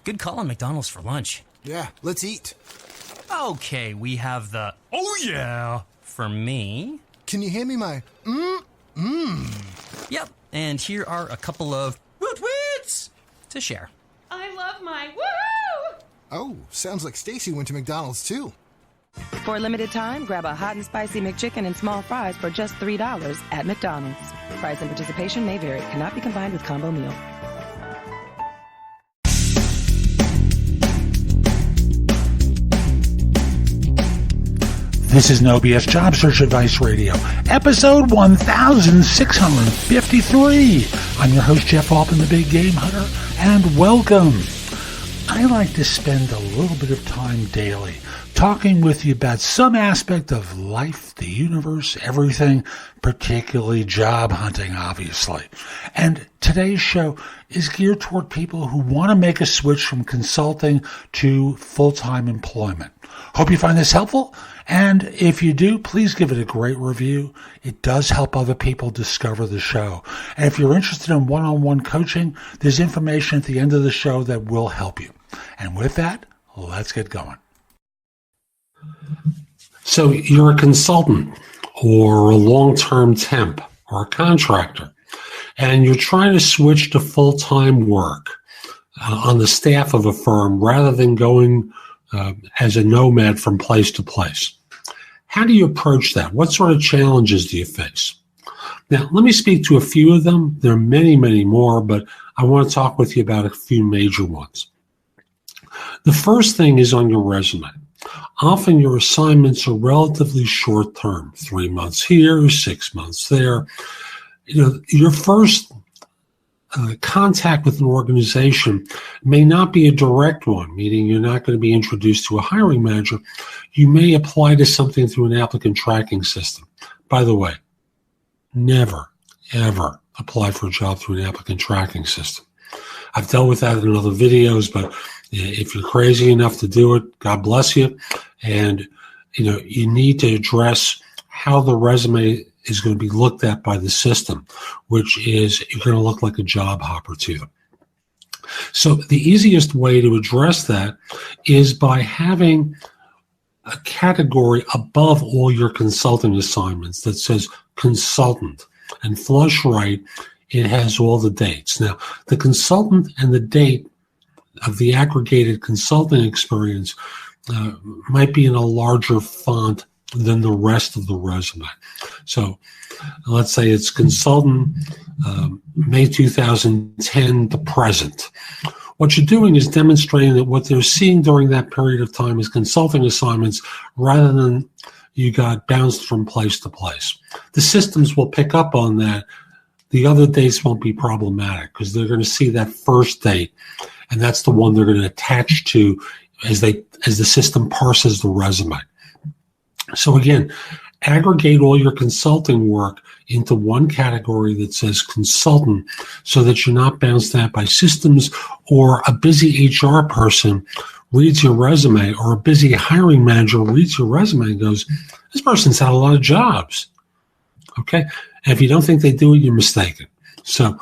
Good call on McDonald's for lunch. Yeah, let's eat. Okay, we have the oh yeah for me. Can you hand me my Yep, and here are a couple of woot-woots to share. I love my woohoo! Oh, sounds like Stacy went to McDonald's too. For a limited time, grab a hot and spicy McChicken and small fries for just $3 at McDonald's. Price and participation may vary. Cannot be combined with combo meal. This is No BS Job Search Advice Radio, episode 1653. I'm your host, Jeff Altman, the Big Game Hunter, and welcome. I like to spend a little bit of time daily talking with you about some aspect of life, the universe, everything, particularly job hunting, obviously. And today's show is geared toward people who want to make a switch from consulting to full-time employment. Hope you find this helpful. And if you do, please give it a great review. It does help other people discover the show. And if you're interested in one-on-one coaching, there's information at the end of the show that will help you. And with that, let's get going. So you're a consultant or a long-term temp or a contractor, and you're trying to switch to full-time work on the staff of a firm rather than going as a nomad from place to place. How do you approach that? What sort of challenges do you face? Now, let me speak to a few of them. There are many, many more, but I want to talk with you about a few major ones. The first thing is on your resume. Often your assignments are relatively short term, 3 months here, 6 months there. Your first contact with an organization may not be a direct one, meaning you're not going to be introduced to a hiring manager. You may apply to something through an applicant tracking system. By the way, never, ever apply for a job through an applicant tracking system. I've dealt with that in other videos, but if you're crazy enough to do it, God bless you. And, you need to address how the resume is going to be looked at by the system, which is you're going to look like a job hopper to them. So the easiest way to address that is by having a category above all your consulting assignments that says consultant, and flush right, it has all the dates. Now, the consultant and the date of the aggregated consulting experience might be in a larger font than the rest of the resume. So let's say it's consultant May 2010 to present. What you're doing is demonstrating that what they're seeing during that period of time is consulting assignments rather than you got bounced from place to place. The systems will pick up on that. The other dates won't be problematic because they're going to see that first date, and that's the one they're going to attach to as the system parses the resume. So again, aggregate all your consulting work into one category that says consultant so that you're not bounced out by systems or a busy HR person reads your resume or a busy hiring manager reads your resume and goes, this person's had a lot of jobs. Okay? And if you don't think they do it, you're mistaken. So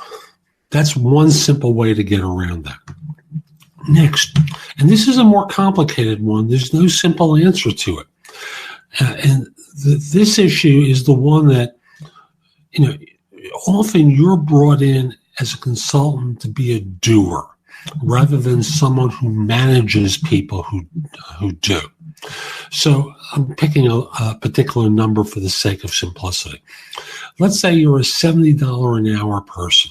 that's one simple way to get around that. Next, and this is a more complicated one. There's no simple answer to it. This issue is the one that, often you're brought in as a consultant to be a doer rather than someone who manages people who do. So I'm picking a particular number for the sake of simplicity. Let's say you're a $70 an hour person.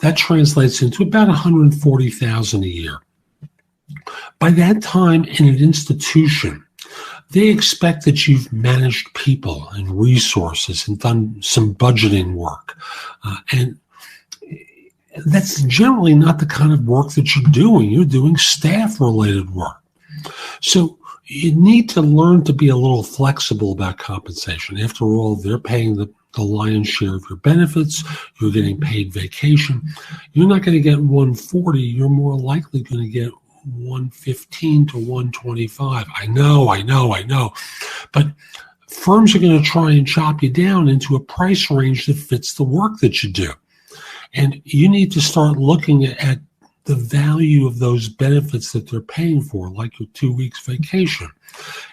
That translates into about $140,000 a year. By that time in an institution, they expect that you've managed people and resources and done some budgeting work. And that's generally not the kind of work that you're doing. You're doing staff-related work. So you need to learn to be a little flexible about compensation. After all, they're paying the lion's share of your benefits. You're getting paid vacation. You're not going to get 140. You're more likely going to get 115 to 125. I know. But firms are going to try and chop you down into a price range that fits the work that you do. And you need to start looking at the value of those benefits that they're paying for, like your 2 weeks vacation.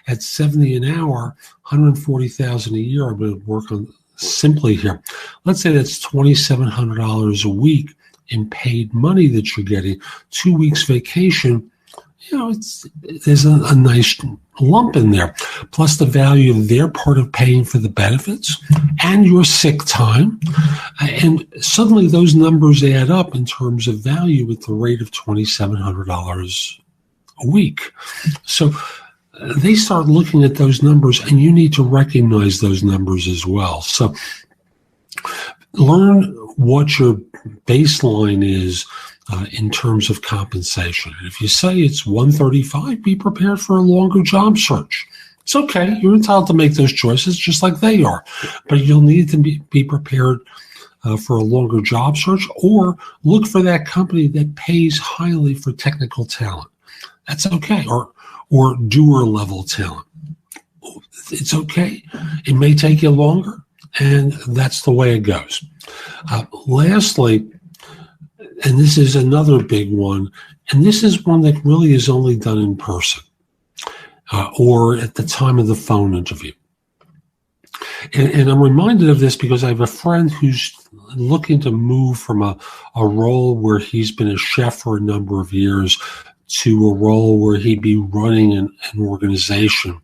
At $70 an hour, $140,000 a year, I'm going to work on simply here. Let's say that's $2,700 a week in paid money that you're getting. 2 weeks vacation, there's a nice lump in there. Plus the value of their part of paying for the benefits and your sick time. And suddenly those numbers add up in terms of value at the rate of $2,700 a week. So they start looking at those numbers, and you need to recognize those numbers as well. So learn what your baseline is in terms of compensation. And if you say it's $135, be prepared for a longer job search. It's okay. You're entitled to make those choices just like they are. But you'll need to be prepared for a longer job search, or look for that company that pays highly for technical talent. That's okay. Or doer level talent. It's okay. It may take you longer, and that's the way it goes. Lastly, and this is another big one, and this is one that really is only done in person or at the time of the phone interview. And I'm reminded of this because I have a friend who's looking to move from a role where he's been a chef for a number of years to a role where he'd be running an organization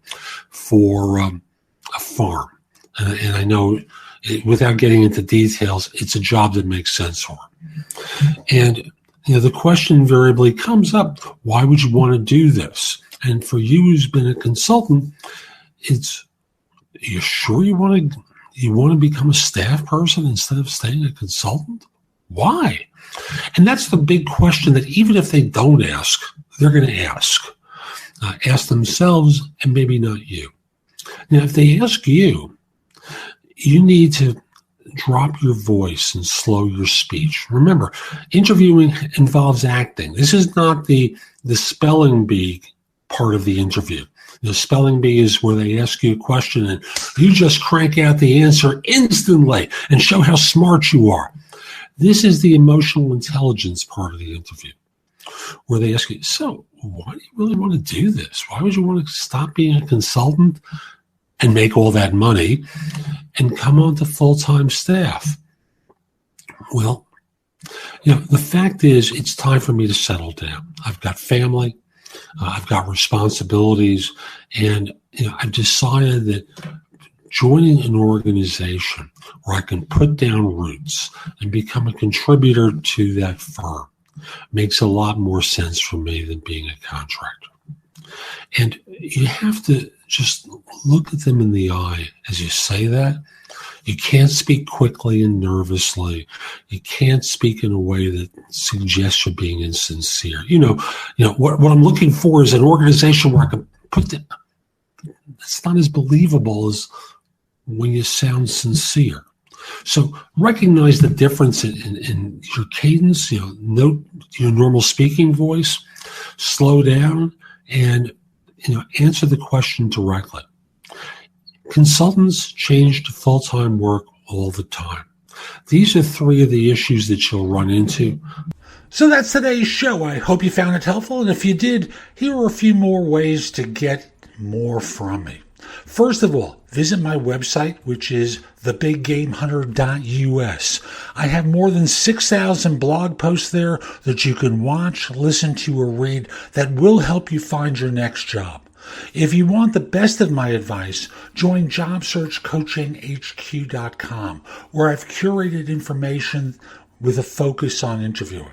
for a farm. And I know, without getting into details, it's a job that makes sense for him. And the question invariably comes up, why would you want to do this? And for you who's been a consultant, are you sure you want to become a staff person instead of staying a consultant? Why? And that's the big question that even if they don't ask, they're going to ask themselves, and maybe not you. Now, if they ask you, you need to drop your voice and slow your speech. Remember, interviewing involves acting. This is not the spelling bee part of the interview. The spelling bee is where they ask you a question and you just crank out the answer instantly and show how smart you are. This is the emotional intelligence part of the interview, where they ask you, so why do you really want to do this? Why would you want to stop being a consultant and make all that money and come on to full-time staff? Well, the fact is, it's time for me to settle down. I've got family, I've got responsibilities, and I've decided that joining an organization where I can put down roots and become a contributor to that firm makes a lot more sense for me than being a contractor. And you have to just look at them in the eye as you say that. You can't speak quickly and nervously. You can't speak in a way that suggests you're being insincere. What I'm looking for is an organization where I can put that. It's not as believable as when you sound sincere. So recognize the difference in your cadence, note your normal speaking voice, slow down, and answer the question directly. Consultants change to full-time work all the time. These are three of the issues that you'll run into. So that's today's show. I hope you found it helpful. And if you did, here are a few more ways to get more from me. First of all, visit my website, which is thebiggamehunter.us. I have more than 6,000 blog posts there that you can watch, listen to, or read that will help you find your next job. If you want the best of my advice, join JobSearchCoachingHQ.com, where I've curated information with a focus on interviewing.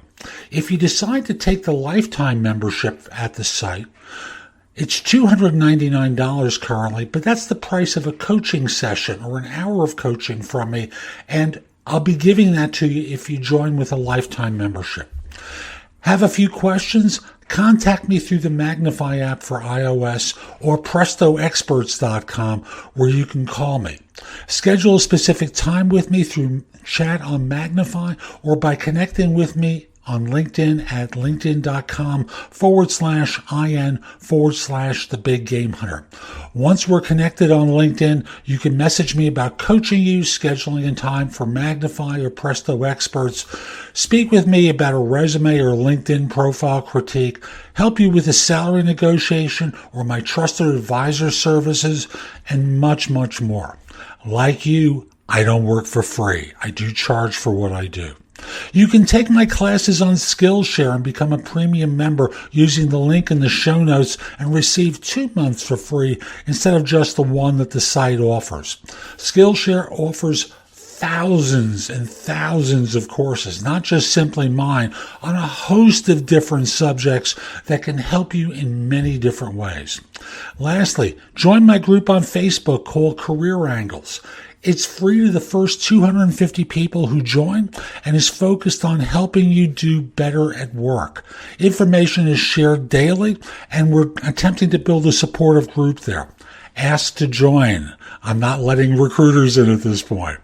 If you decide to take the lifetime membership at the site, it's $299 currently, but that's the price of a coaching session or an hour of coaching from me, and I'll be giving that to you if you join with a lifetime membership. Have a few questions? Contact me through the Magnify app for iOS or PrestoExperts.com, where you can call me. Schedule a specific time with me through chat on Magnify or by connecting with me on LinkedIn at linkedin.com/IN/the Big Game Hunter. Once we're connected on LinkedIn, you can message me about coaching you, scheduling a time for Magnify or Presto experts, speak with me about a resume or LinkedIn profile critique, help you with a salary negotiation or my trusted advisor services, and much, much more. Like you, I don't work for free. I do charge for what I do. You can take my classes on Skillshare and become a premium member using the link in the show notes and receive 2 months for free instead of just the one that the site offers. Skillshare offers thousands and thousands of courses, not just simply mine, on a host of different subjects that can help you in many different ways. Lastly, join my group on Facebook called Career Angles. It's free to the first 250 people who join and is focused on helping you do better at work. Information is shared daily, and we're attempting to build a supportive group there. Ask to join. I'm not letting recruiters in at this point.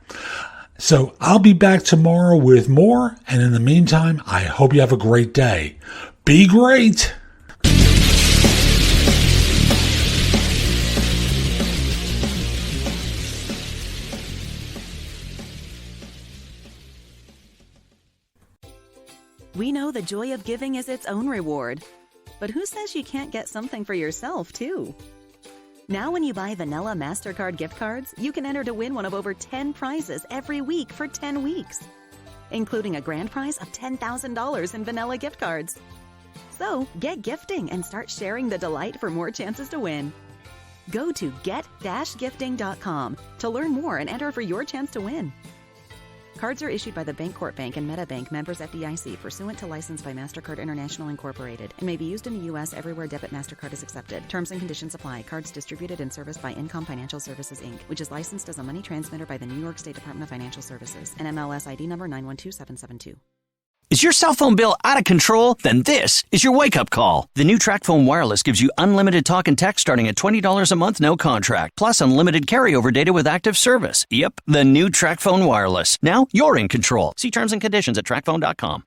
So I'll be back tomorrow with more, and in the meantime, I hope you have a great day. Be great! We know the joy of giving is its own reward. But who says you can't get something for yourself, too? Now when you buy Vanilla MasterCard gift cards, you can enter to win one of over 10 prizes every week for 10 weeks, including a grand prize of $10,000 in Vanilla gift cards. So get gifting and start sharing the delight for more chances to win. Go to get-gifting.com to learn more and enter for your chance to win. Cards are issued by the Bancorp Bank and MetaBank, members FDIC, pursuant to license by MasterCard International Incorporated, and may be used in the U.S. everywhere debit MasterCard is accepted. Terms and conditions apply. Cards distributed and serviced by Income Financial Services, Inc., which is licensed as a money transmitter by the New York State Department of Financial Services, and MLS ID number 912772. Is your cell phone bill out of control? Then this is your wake-up call. The new TracFone Wireless gives you unlimited talk and text starting at $20 a month, no contract, plus unlimited carryover data with active service. Yep, the new TracFone Wireless. Now you're in control. See terms and conditions at TracFone.com.